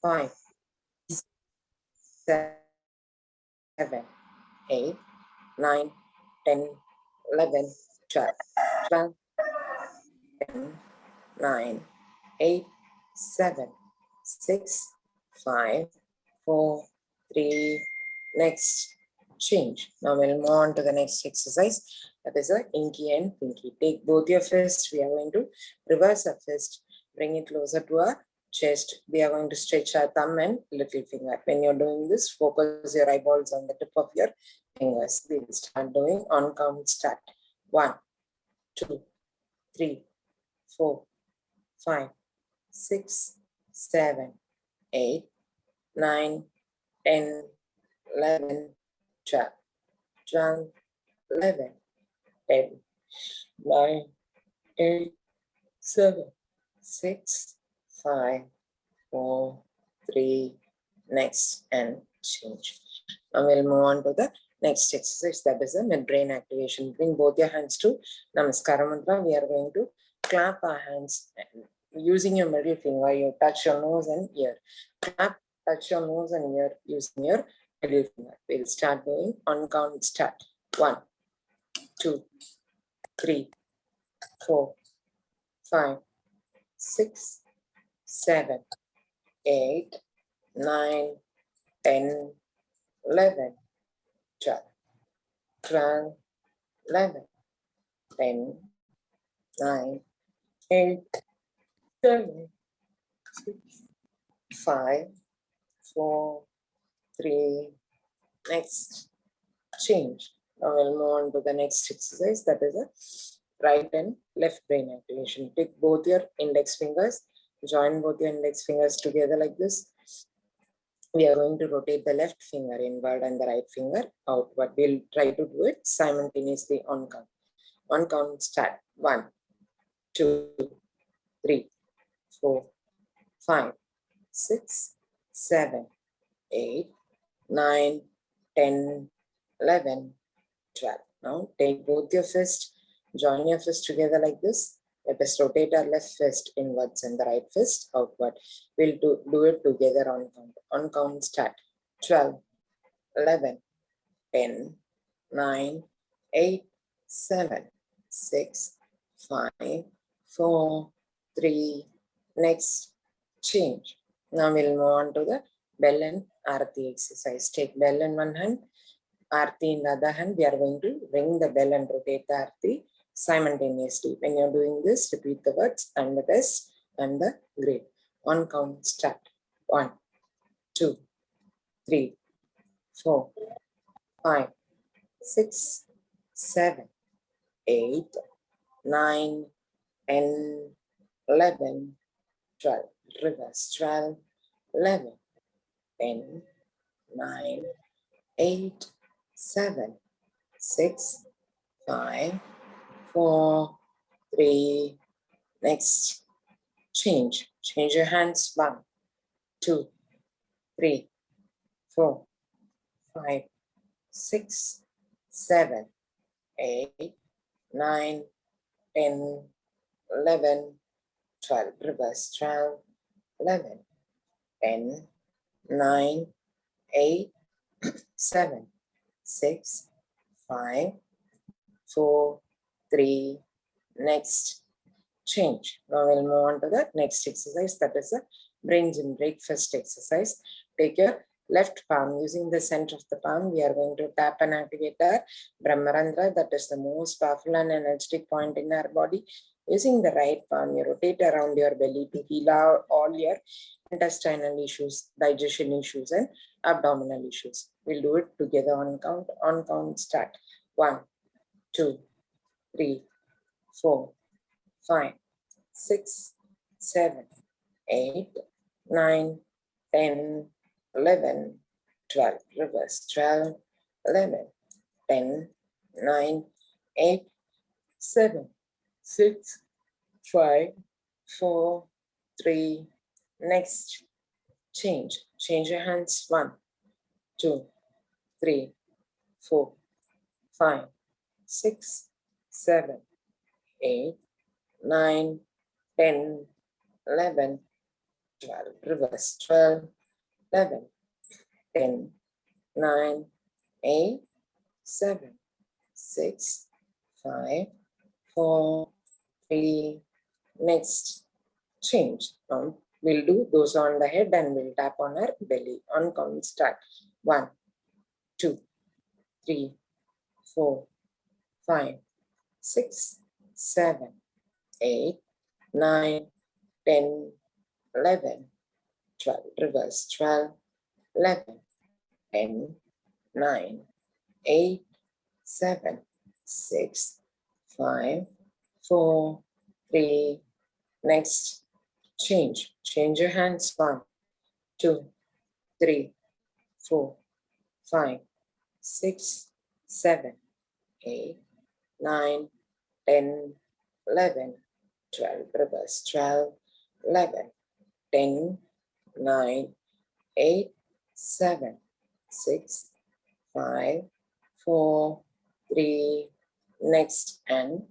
5, 7, 8, 9, 10, 11, 12, 12, 10, 9, 8, 7, 6, 5, 4, 3. Next, change. Now we'll move on to the next exercise. That is a inky and pinky. Take both your fists. We are going to reverse our fist. Bring it closer to our chest. We are going to stretch our thumb and little finger. When you're doing this, focus your eyeballs on the tip of your fingers. We'll start doing on count start. 1, 2, 3, 4, 5, 6, 7, 8, 9, 10, 11, 12, 12, 11, 10, 9, 8, 7, 6, 5, 4, 3, next and change. Now we'll move on to the next exercise, that is the mid-brain activation. Bring both your hands to Namaskara Mantra. We are going to clap our hands using your middle finger. You touch your nose and ear. Clap, touch your nose and ear using your middle finger. We'll start doing on count start. 1, 2, 3, 4, 5, 6, 7, 8, 9, 10, 11, 12, 12, 11, 10, 9, 8, 7, 6, 5, 4, 3, next, change. Now we'll move on to the next exercise, that is a right and left brain activation. Take both your index fingers, join both your index fingers together like this. We are going to rotate the left finger inward and the right finger outward. We'll try to do it simultaneously on count. On count start. 1, 2, 3, 4, 5, 6, 7, 8, 9, 10, 11, 12. Now take both your fists, join your fists together like this. Let us rotate our left fist inwards and the right fist outward. We'll do it together on count. On count start. 12, 11, 10, 9, 8, 7, 6, 5, 4, 3, next, change. Now we'll move on to the bell and arati exercise. Take bell in one hand, arati in the other hand. We are going to ring the bell and rotate the arati simultaneously. When you're doing this, repeat the words, I'm the best, I'm the great. On count start. 1, 2, 3, 4, 5, 6, 7, 8, 9, 10, 11, 12. Reverse. 12, 11, 10, 9, 8, 7, 6, 5, 4, 3, next, change. Change your hands. 1, 2, 3, 4, 5, 6, 7, 8, 9, 10, 11, 12. Reverse. 12, 11, 10, 9, 8, 7, 6, 5, 4, 3, next, change. Now we'll move on to the next exercise, that is a brain gym breakfast exercise. Take your left palm, using the center of the palm, we are going to tap and activate our Brahmarandra, that is the most powerful and energetic point in our body. Using the right palm, you rotate around your belly to heal all your intestinal issues, digestion issues, and abdominal issues. We'll do it together on count. On count start. 1, 2, 3, 4, 5, 6, 7, 8, 9, 10, 11, 12. Reverse. 12, 11, 10, 9, 8, 7, 6, 5, 4, 3, next, change. Change your hands. 1, 2, 3, 4, 5, 6, 7, 8, 9, 10, 11, 12, reverse, 12, 11, 10, 9, 8, 7, 6, 5, 4, 3, next, change. We'll do those on the head and we'll tap on our belly. On count, start. 1, 2, 3, 4, 5, 6, 7, 8, 9, 10, 11, 12, reverse, 12, 11, 10, 9, 8, 7, 6, 5, 4, 3, next, change your hands, 1, 2, 3, 4, 5, 6, 7, 8, 9, 10, 11, 12, reverse, 12, 11, 10, 9, 8, 7, 6, 5, 4, 3, next, and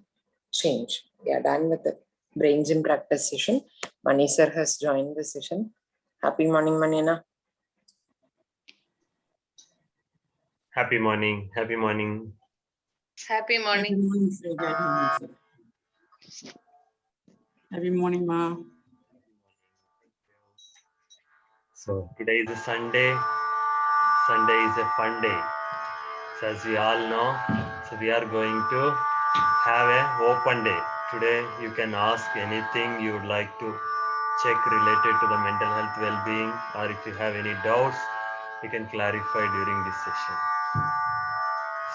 change. We are done with the brain gym practice session. Mani sir has joined the session. Happy morning, Manina. Happy morning. Happy morning. Happy morning. Happy morning, sir. Good morning, sir. Happy morning, Ma. So today is a Sunday. Sunday is a fun day. So as we all know, so we are going to have a open day. Today you can ask anything you would like to check related to the mental health well-being, or if you have any doubts, you can clarify during this session.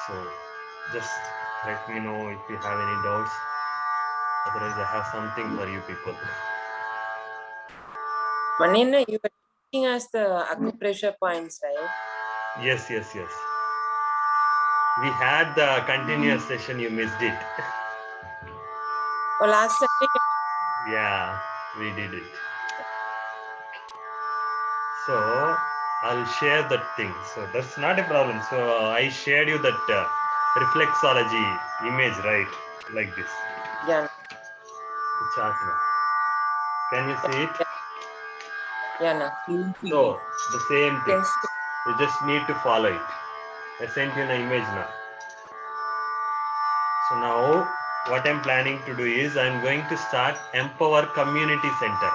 So just let me know if you have any doubts. Otherwise, I have something for you people. Manina, you were teaching us the acupressure points, right? Yes. We had the continuous session, you missed it. Oh, last Sunday. Yeah, we did it. So I'll share that thing. So that's not a problem. So I shared you that reflexology image, right? Like this. Yeah. The chart now. Can you see it? Yeah, no. So the same thing. Yes. You just need to follow it. I sent you an image now. So now what I'm planning to do is I'm going to start Empower Community Center.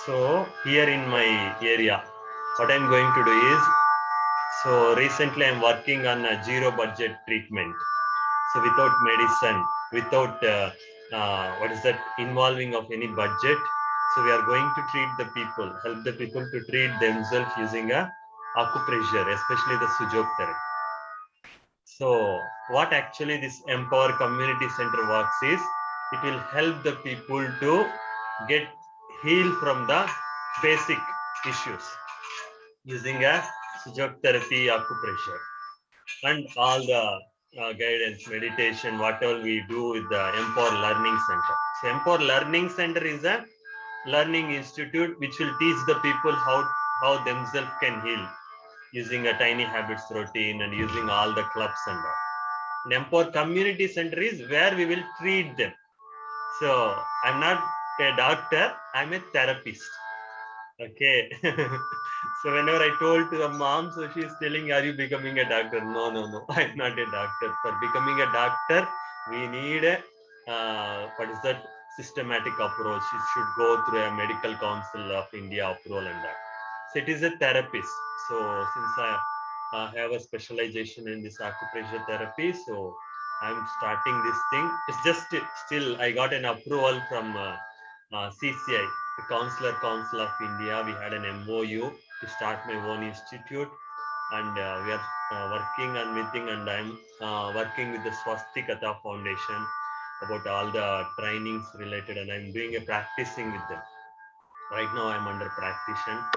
So here in my area, what I'm going to do is, so recently I'm working on a zero budget treatment. So without medicine, without involving of any budget. So we are going to treat the people, help the people to treat themselves using a acupressure, especially the Sujok therapy. So what actually this Empower Community Center works is, it will help the people to get healed from the basic issues using a Sujok therapy, acupressure, and all the guidance, meditation, whatever we do with the Empower Learning Center. So Empower Learning Center is a learning institute which will teach the people how themselves can heal using a tiny habits routine and using all the clubs and all. And Empower Community Center is where we will treat them. So I'm not a doctor, I'm a therapist. Okay. So whenever I told to the mom, so she's telling, are you becoming a doctor? No, I'm not a doctor. For becoming a doctor, we need a systematic approach. It should go through a Medical Council of India approval and that. So it is a therapist. So since I have a specialization in this acupressure therapy, so I'm starting this thing. It's just still I got an approval from CCI, the Counselor Council of India. We had an MOU to start my own institute, and we are working on meeting, and I'm working with the Swastikata Foundation about all the trainings related, and I'm doing a practicing with them. Right now I'm under practitioner,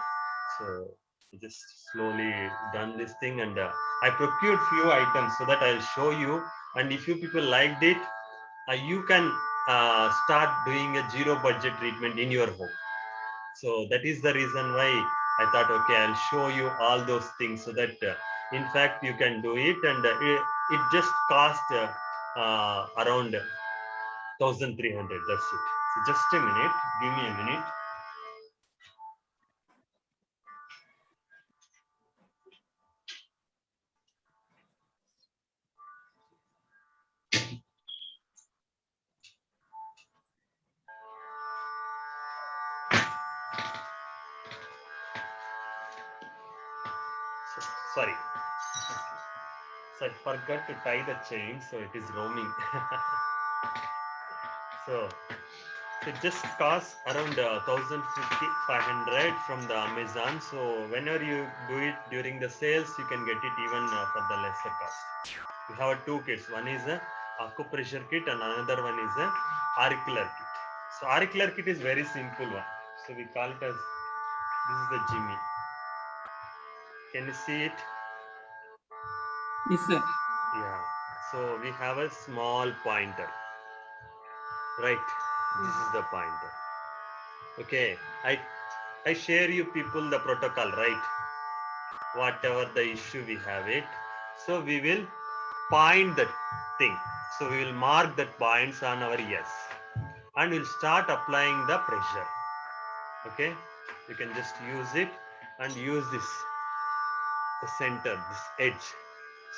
so just slowly done this thing, and I procured few items so that I'll show you, and if you people liked it, you can start doing a zero budget treatment in your home. So that is the reason why I thought, okay, I'll show you all those things so that in fact you can do it, and it just cost around 1,300. That's it. So just a minute, give me a minute. Sorry. So I forgot to tie the chain, so it is roaming. so it just costs around 1,500 from the Amazon. So whenever you do it during the sales, you can get it even for the lesser cost. We have two kits. One is a acupressure kit and another one is a auricular kit. So auricular kit is very simple one. So we call it as, this is the Jimmy. Can you see it? Yes, sir. Yeah. So we have a small pointer. Right. This is the pointer. Okay. I share you people the protocol, right? Whatever the issue we have it. So we will point that thing. So we will mark that points on our ears. And we'll start applying the pressure. Okay. You can just use it and use this, the center, this edge.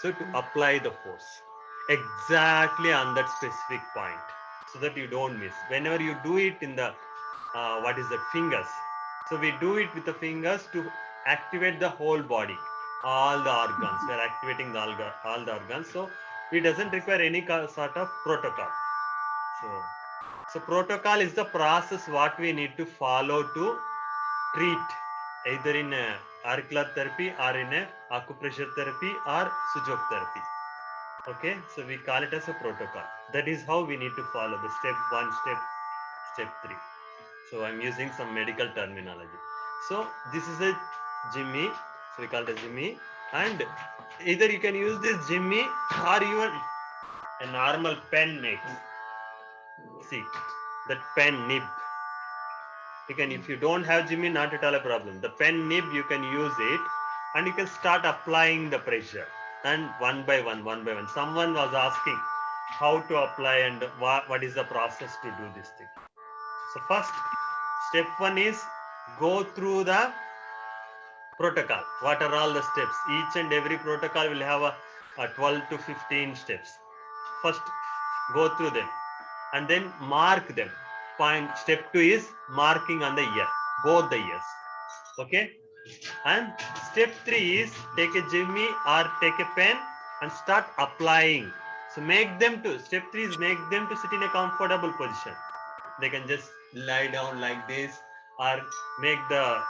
So to apply the force exactly on that specific point so that you don't miss. Whenever you do it in the, what is that, fingers. So we do it with the fingers to activate the whole body, all the organs. We are activating all the organs. So it doesn't require any sort of protocol. So protocol is the process what we need to follow to treat either in auricular therapy or in acupressure therapy or Sujok therapy. Okay, so we call it as a protocol. That is how we need to follow the step 1, step 3. So I'm using some medical terminology. So this is a Jimmy. So we call it a Jimmy. And either you can use this Jimmy or even a normal pen makes. See, that pen nib. You can, if you don't have Jimmy, not at all a problem. The pen nib, you can use it and you can start applying the pressure. And one by one. Someone was asking how to apply and what is the process to do this thing. So first, step 1 is go through the protocol. What are all the steps? Each and every protocol will have a 12 to 15 steps. First, go through them and then mark them. Point step 2 is marking on the ear, both the ears. Okay. And step 3 is take a Jimmy or take a pen and start applying. So make them to, step 3 is make them to sit in a comfortable position. They can just lie down like this or make a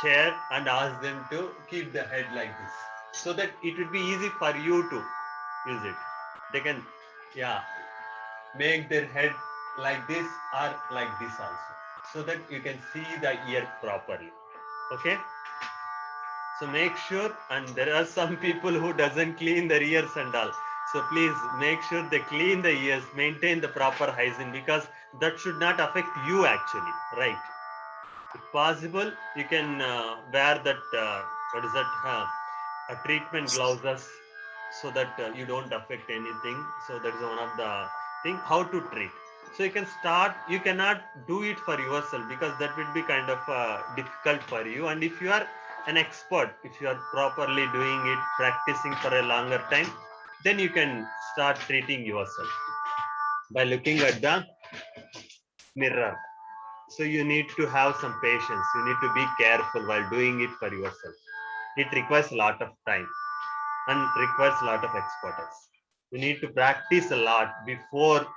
chair and ask them to keep the head like this so that it would be easy for you to use it. They can, yeah, make their head like this or like this also so that you can see the ear properly. Okay. So make sure, and there are some people who doesn't clean their ears and all. So please make sure they clean the ears, maintain the proper hygiene because that should not affect you actually, right? If possible, you can wear that, what is that, treatment gloves so that you don't affect anything. So that is one of the thing, how to treat. So you can start, you cannot do it for yourself because that will be kind of difficult for you. And if you are an expert, if you are properly doing it, practicing for a longer time, then you can start treating yourself by looking at the mirror. So you need to have some patience. You need to be careful while doing it for yourself. It requires a lot of time and requires a lot of expertise. You need to practice a lot before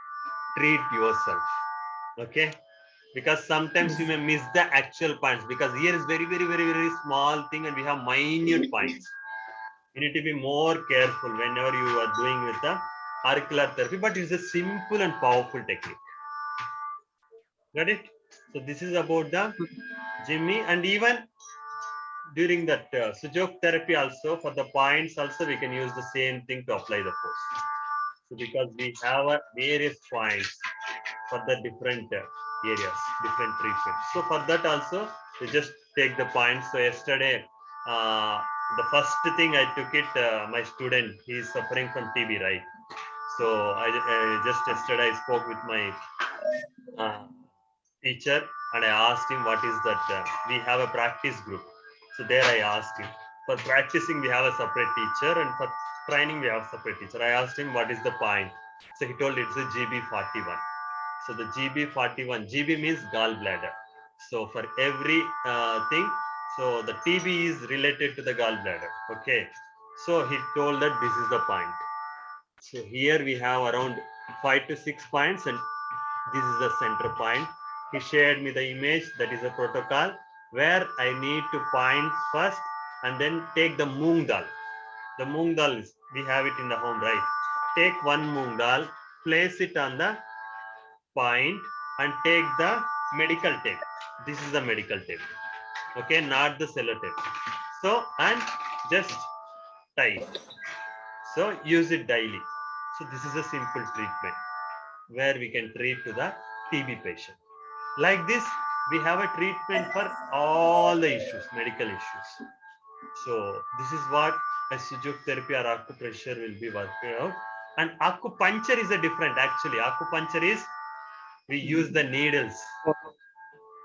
treat yourself. Okay. Because sometimes you may miss the actual points because here is very small thing and we have minute points. You need to be more careful whenever you are doing with the auricular therapy, but it's a simple and powerful technique. Got it? So this is about the Jimmy, and even during that Sujok therapy also for the points also we can use the same thing to apply the force. So because we have various points for the different areas, different treatments. So for that also, we just take the points. So yesterday, the first thing I took it, my student, he is suffering from TB, right? So I just yesterday I spoke with my teacher and I asked him what is that. We have a practice group. So there I asked him. For practicing, we have a separate teacher, and for training, we have a separate teacher. I asked him what is the point. So he told it's a GB41. So the GB41, GB means gallbladder. So for every thing, so the TB is related to the gallbladder. Okay. So he told that this is the point. So here we have around 5 to 6 points, and this is the center point. He shared me the image, that is a protocol where I need to point first and then take the moong dal. The moong dal is, we have it in the home, right? Take one moong dal, place it on the point and take the medical tape. This is the medical tape. Okay, not the sellotape. So, and just tie it. So use it daily. So this is a simple treatment where we can treat to the TB patient. Like this, we have a treatment for all the issues, medical issues. So this is what a Sujuk therapy or acupressure will be working out. And acupuncture is a different, actually. Acupuncture is, we use the needles.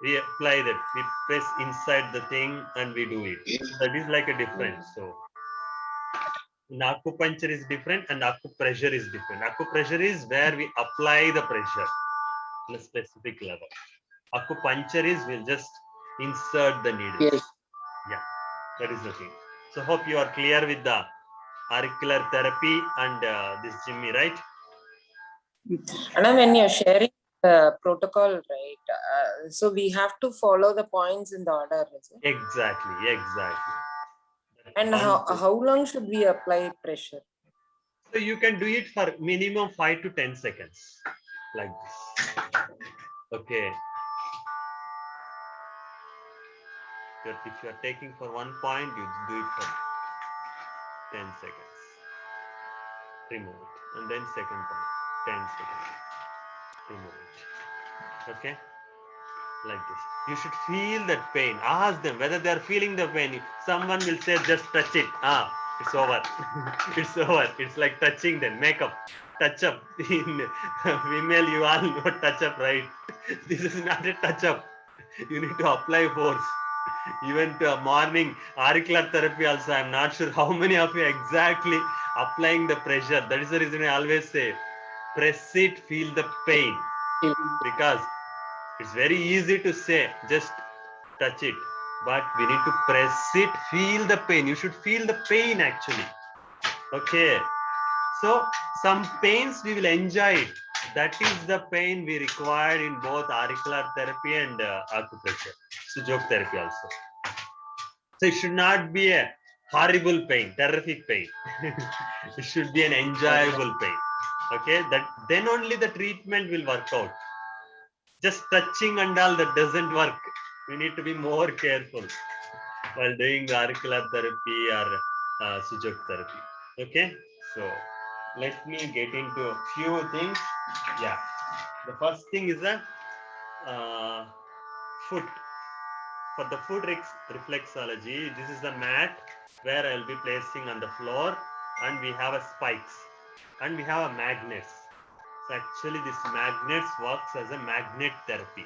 We apply that, we press inside the thing and we do it. So that is like a difference. So acupuncture is different and acupressure is different. Acupressure is where we apply the pressure on a specific level. Acupuncture is we'll just insert the needles. Yes. Yeah, that is the thing. So hope you are clear with the auricular therapy and this Jimmy, right? And when you're sharing the protocol, right? So we have to follow the points in the order, is it? Exactly, exactly. And how long should we apply pressure? So you can do it for minimum 5 to 10 seconds, like this. Okay. If you are taking for one point, you do it for 10 seconds. Remove it. And then second point, 10 seconds. Remove it. Okay. Like this. You should feel that pain. Ask them whether they are feeling the pain. Someone will say, just touch it. It's over. It's over. It's like touching them. Makeup. Touch up. In female, you all know touch up, right? This is not a touch up. You need to apply force. Even to a morning auricular therapy also, I'm not sure how many of you exactly applying the pressure. That is the reason I always say, press it, feel the pain. Because it's very easy to say, just touch it. But we need to press it, feel the pain. You should feel the pain actually. Okay. So some pains we will enjoy it. That is the pain we require in both auricular therapy and acupressure, Sujuk therapy also. So it should not be a horrible pain, terrific pain. It should be an enjoyable pain. Okay, that then only the treatment will work out. Just touching and all, that doesn't work. We need to be more careful while doing auricular therapy or Sujuk therapy. Okay, so let me get into a few things. Yeah, the first thing is a foot. For the foot reflexology, this is the mat where I will be placing on the floor, and we have a spikes and we have a magnets. So actually this magnets works as a magnet therapy.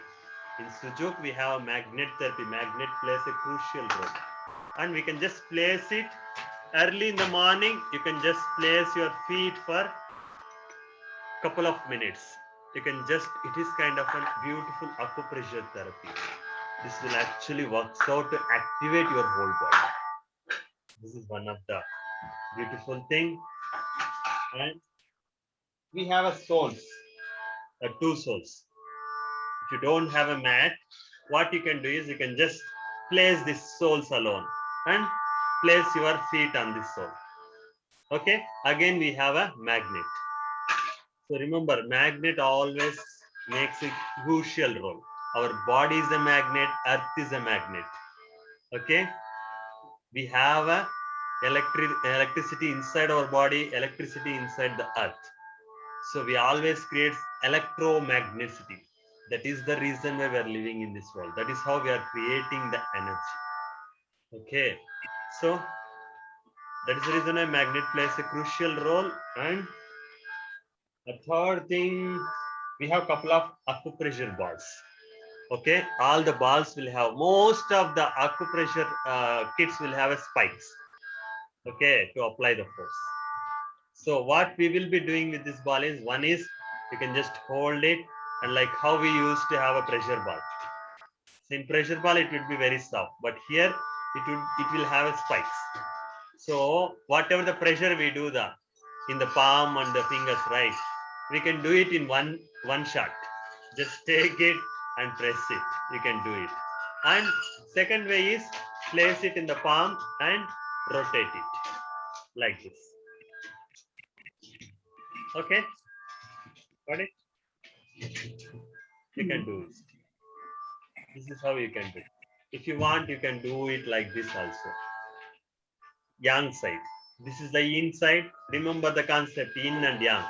In Sujuk, we have a magnet therapy. Magnet plays a crucial role. And we can just place it early in the morning. You can just place your feet for couple of minutes. You can just, it is kind of a beautiful acupressure therapy. This will actually work out to activate your whole body. This is one of the beautiful thing. And we have a soles, two soles. If you don't have a mat, what you can do is you can just place this soles alone and place your feet on this sole. Okay, again we have a magnet. So remember, magnet always makes a crucial role. Our body is a magnet, earth is a magnet. Okay, we have a electricity inside our body, electricity inside the earth. So we always create electromagneticity. That is the reason why we are living in this world. That is how we are creating the energy. Okay, so that is the reason why magnet plays a crucial role. And the third thing, we have a couple of acupressure balls. Okay, all the balls will have, most of the acupressure kits will have a spikes. Okay, to apply the force. So what we will be doing with this ball is, one is you can just hold it, and like how we used to have a pressure ball. So in pressure ball it would be very soft, but here it will have a spikes. So whatever the pressure we do in the palm and the fingers, right? We can do it in one shot. Just take it and press it. You can do it. And second way is place it in the palm and rotate it like this. Okay, got it? You can do it. This is how you can do it. If you want, you can do it like this also. Yang side. This is the inside. Remember the concept yin and yang.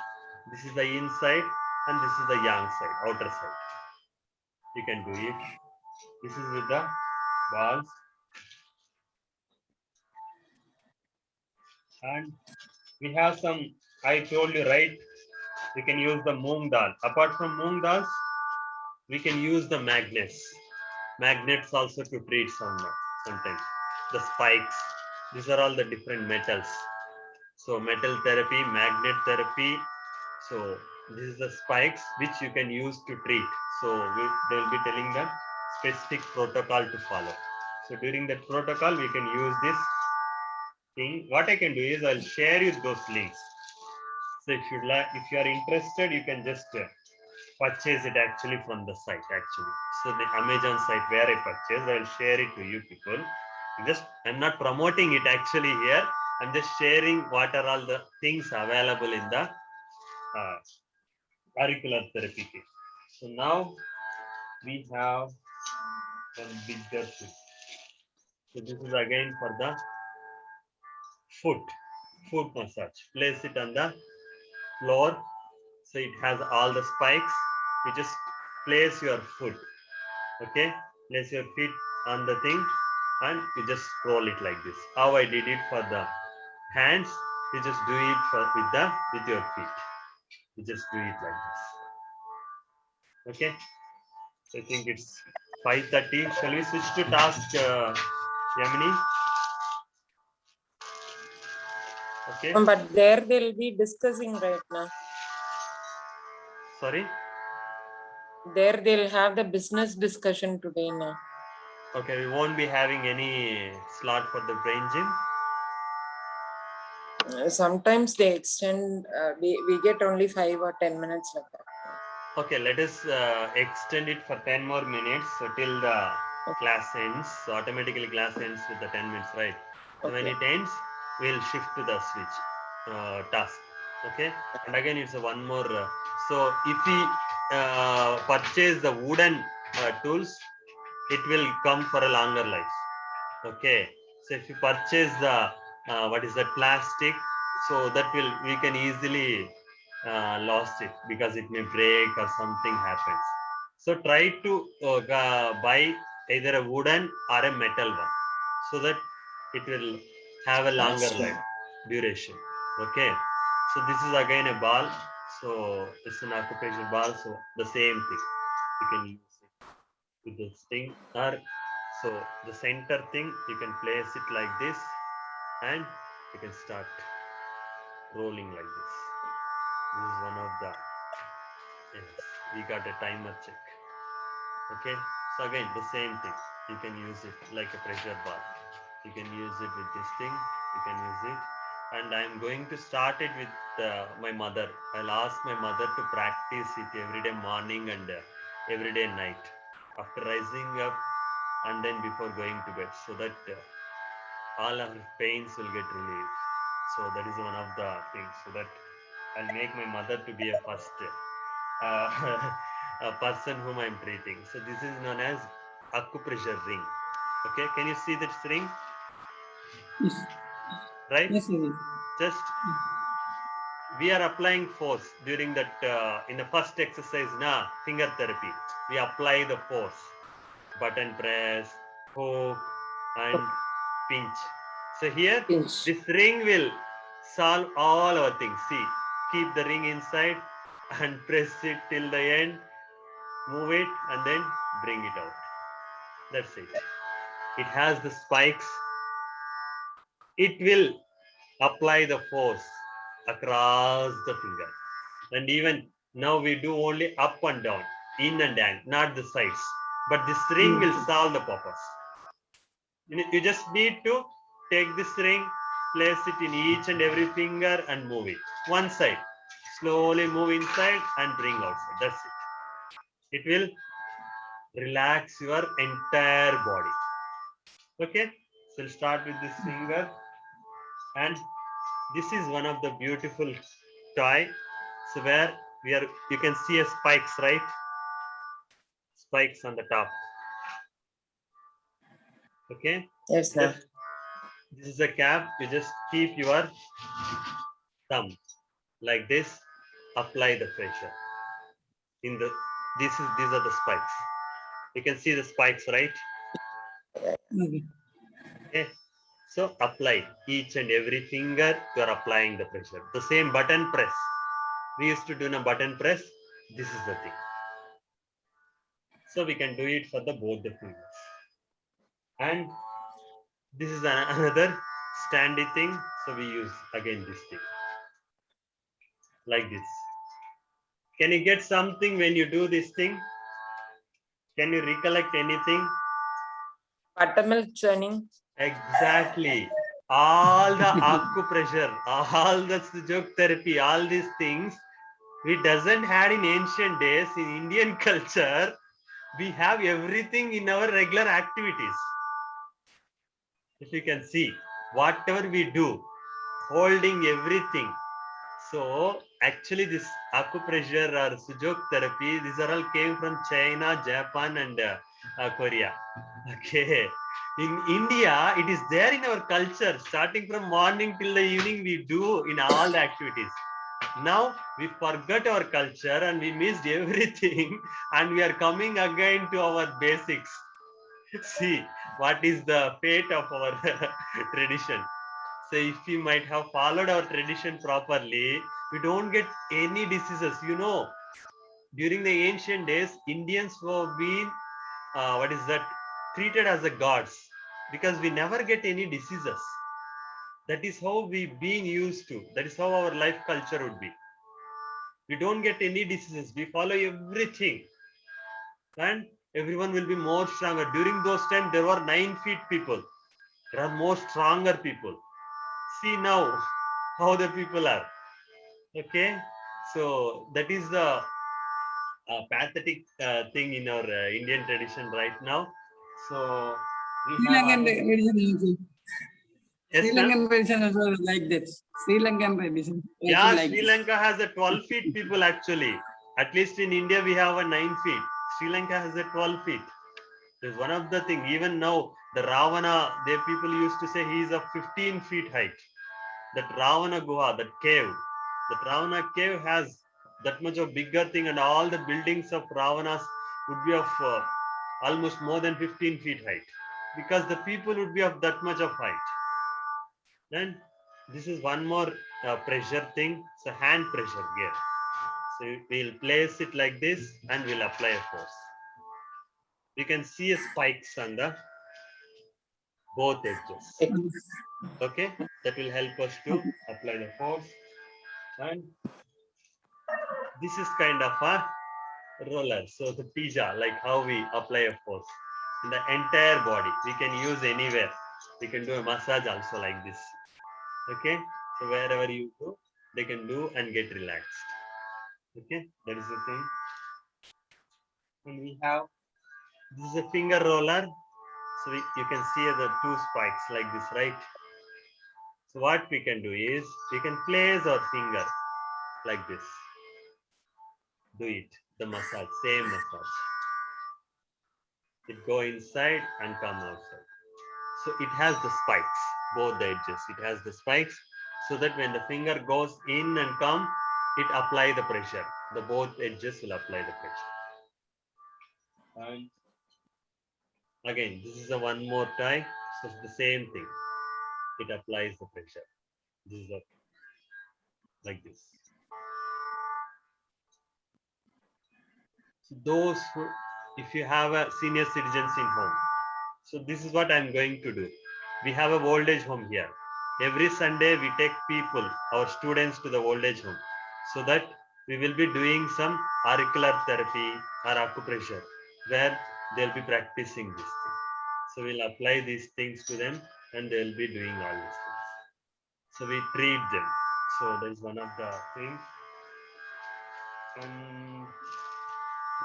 This is the inside and this is the yang side, outer side. You can do it. This is with the balls. And we have some, I told you, right? We can use the moong dal. Apart from moong dals, we can use the magnets. Magnets also to treat sometimes. The spikes. These are all the different metals. So metal therapy, magnet therapy. So this is the spikes which you can use to treat. So they will be telling the specific protocol to follow. So during that protocol, we can use this thing. What I can do is I'll share you those links. So if you are interested, you can just purchase it actually from the site actually. So the Amazon site where I purchase, I'll share it to you people. I'm not promoting it actually here. I'm just sharing what are all the things available in the auricular therapy kit. So now we have one bigger thing. So this is again for the foot massage. Place it on the floor. So it has all the spikes. You just place your foot. Okay, place your feet on the thing and you just roll it like this. How I did it for the hands, you just do it with your feet. You just do it like this. Okay, so I think it's 5:30. Shall we switch to task, Yamini? Okay. But there they'll be discussing right now. Sorry. There they'll have the business discussion today now. Okay, we won't be having any slot for the brain gym. Sometimes they extend, we get only 5 or 10 minutes like that. Okay, let us extend it for 10 more minutes. So till the class ends. So automatically class ends with the 10 minutes, right? So when Okay. it ends, we'll shift to the switch task. Okay. And again, it's a one more. So if we purchase the wooden tools, it will come for a longer life. Okay. So if you purchase the what is that, plastic, so that we can easily lost it because it may break or something happens. So try to buy either a wooden or a metal one so that it will have a longer life duration. Okay. So this is again a ball. So it's an acupressure ball. So the same thing. You can use it with this thing, or so the center thing you can place it like this and you can start rolling like this. This is one of the, yes, we got a timer check. Okay, so again the same thing, you can use it like a pressure bar. You can use it with this thing, you can use it. And I'm going to start it with my mother. I'll ask my mother to practice it every day morning and every day night after rising up and then before going to bed, so that all our pains will get relieved. So that is one of the things, so that I'll make my mother to be a first a person whom I'm treating. So this is known as acupressure ring. Okay, can you see this ring? Yes. Right? Yes, yes. Just we are applying force during that in the first exercise, finger therapy. We apply the force, button press, hook, and pinch. So here, Pinch. this ring will solve all our things. See, keep the ring inside and press it till the end, move it and then bring it out. That's it. It has the spikes. It will apply the force across the finger. And even now we do only up and down, in and out, not the sides. But this ring will solve the purpose. You just need to take this ring place it in each and every finger and move it. One side. Slowly move inside and bring outside. That's it. It will relax your entire body. Okay. So we'll start with this finger. And this is one of the beautiful toy. So where you can see a spikes, right? Spikes on the top. Okay. Yes, ma'am. This is a cap. You just keep your thumb like this. Apply the pressure. These are the spikes. You can see the spikes, right? Okay. Okay. So apply each and every finger. You are applying the pressure. The same button press. We used to do a button press. This is the thing. So we can do it for both the fingers. And this is another standy thing. So we use again this thing. Like this. Can you get something when you do this thing? Can you recollect anything? Buttermilk churning. Exactly. All the acupressure, all the sujuk therapy, all these things, we doesn't had in ancient days in Indian culture. We have everything in our regular activities. If you can see, whatever we do, holding everything. So actually this acupressure or sujuk therapy, these are all came from China, Japan and Korea. Okay. In India, it is there in our culture. Starting from morning till the evening, we do in all the activities. Now we forgot our culture and we missed everything and we are coming again to our basics. See what is the fate of our tradition. So if we might have followed our tradition properly, we don't get any diseases. You know, during the ancient days, Indians were being, treated as the gods because we never get any diseases. That is how we being used to. That is how our life culture would be. We don't get any diseases. We follow everything. And everyone will be more stronger. During those times, there were 9 feet people. There are more stronger people. See now how the people are. Okay. So that is the pathetic thing in our Indian tradition right now. So we Sri have Lankan another. tradition also. Yes, Sri ma'am. Lankan tradition also like that. Sri Lankan tradition. also Yeah, like Sri this. Lanka has a 12 feet people actually. At least in India, we have a 9 feet. Sri Lanka has a 12 feet. There's one of the thing. Even now, the Ravana, the people used to say he is of 15 feet height. That Ravana Guha, that cave, that Ravana cave has that much of bigger thing, and all the buildings of Ravanas would be of almost more than 15 feet height, because the people would be of that much of height. Then this is one more pressure thing. So hand pressure here. So we'll place it like this and we'll apply a force. You can see spikes on the both edges. Okay, that will help us to apply the force. And this is kind of a roller. So the pizza, like how we apply a force in the entire body. We can use anywhere. We can do a massage also like this. Okay, so wherever you go, they can do and get relaxed. Okay, that is the thing. And we have, this is a finger roller. So you can see the 2 spikes like this, right? So what we can do is we can place our finger like this. Do it, the massage, same massage. It go inside and come outside. So it has the spikes, both the edges. It has the spikes, so that when the finger goes in and come, it apply the pressure. The both edges will apply the pressure. And again, this is a one more tie. So it's the same thing. It applies the pressure. This is like this. So those who, if you have a senior citizens in home, so this is what I'm going to do. We have a old age home here. Every Sunday we take people, our students, to the old age home, so that we will be doing some auricular therapy or acupressure, where they'll be practicing this thing. So we'll apply these things to them and they'll be doing all these things. So we treat them. So that is one of the things. And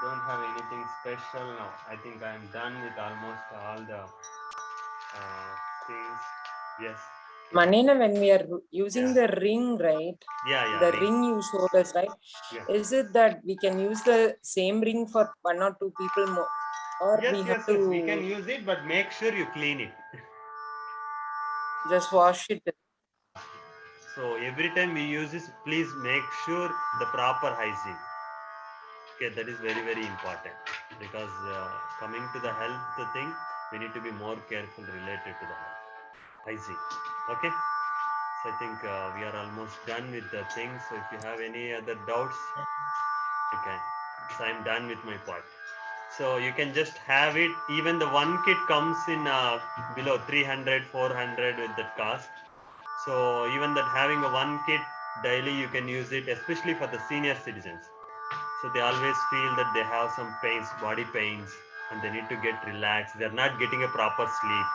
don't have anything special now. I think I am done with almost all the things. Yes. Manina, when we are using the ring, right? Yeah. The ring you showed us, right? Yeah. Is it that we can use the same ring for one or two people more, or we Yes. have to We can use it, but make sure you clean it. just wash it? So every time we use this, please make sure the proper hygiene. Okay, that is very, very important because coming to the health thing, we need to be more careful related to the health hygiene. Okay, so I think we are almost done with the things. So if you have any other doubts, you can. So I'm done with my part. So you can just have it. Even the one kit comes in below 300, 400 with that cost. So even that having a one kit daily, you can use it, especially for the senior citizens. So they always feel that they have some pains, body pains, and they need to get relaxed. They're not getting a proper sleep.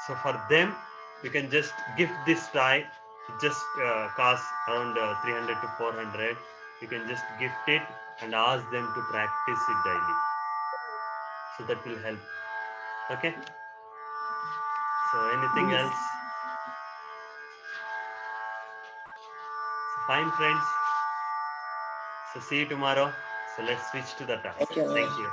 So for them, you can just gift this toy. It just costs around 300 to 400. You can just gift it and ask them to practice it daily. So that will help. Okay. So anything Yes. else? So fine, friends. So see you tomorrow. So let's switch to the task. Thank you. Thank you.